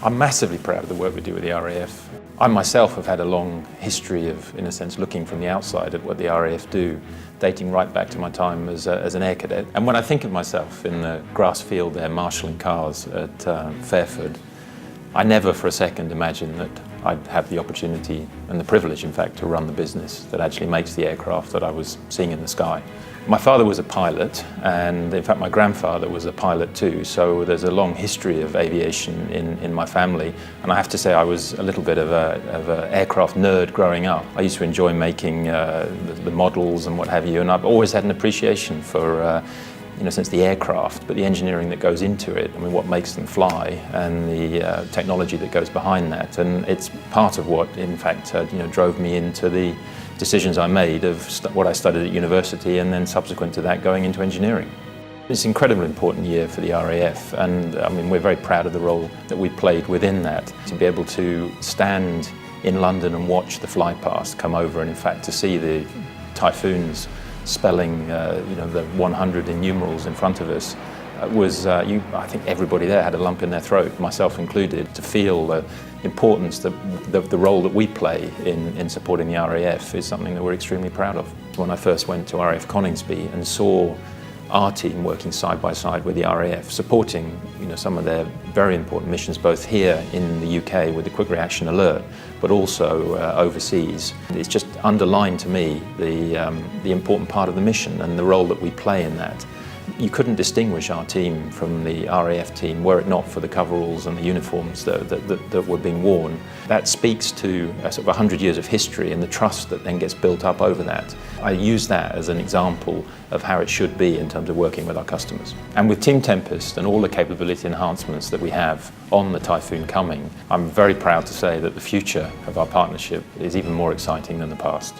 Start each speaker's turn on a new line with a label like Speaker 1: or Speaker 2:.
Speaker 1: I'm massively proud of the work we do with the RAF. I myself have had a long history of, in a sense, looking from the outside at what the RAF do, dating right back to my time as an air cadet. And when I think of myself in the grass field there marshalling cars at Fairford, I never for a second imagined that I'd have the opportunity and the privilege, in fact, to run the business that actually makes the aircraft that I was seeing in the sky. My father was a pilot, and in fact my grandfather was a pilot too, so there's a long history of aviation in my family. And I have to say I was a little bit of an aircraft nerd growing up. I used to enjoy making the models and what have you, and I've always had an appreciation for in a sense the aircraft, but the engineering that goes into it, I mean what makes them fly, and the technology that goes behind that. And it's part of what in fact drove me into the decisions I made of what I studied at university, and then subsequent to that going into engineering. It's an incredibly important year for the RAF, and I mean we're very proud of the role that we played within that. To be able to stand in London and watch the flypast come over, and in fact to see the Typhoons spelling the 100 in numerals in front of us was, I think everybody there had a lump in their throat, myself included. To feel the importance, the role that we play in supporting the RAF is something that we're extremely proud of. When I first went to RAF Coningsby and saw our team working side by side with the RAF, supporting some of their very important missions, both here in the UK with the Quick Reaction Alert, but also overseas. It's just underlined to me the important part of the mission and the role that we play in that. You couldn't distinguish our team from the RAF team were it not for the coveralls and the uniforms that were being worn. That speaks to sort of 100 years of history and the trust that then gets built up over that. I use that as an example of how it should be in terms of working with our customers. And with Team Tempest and all the capability enhancements that we have on the Typhoon coming, I'm very proud to say that the future of our partnership is even more exciting than the past.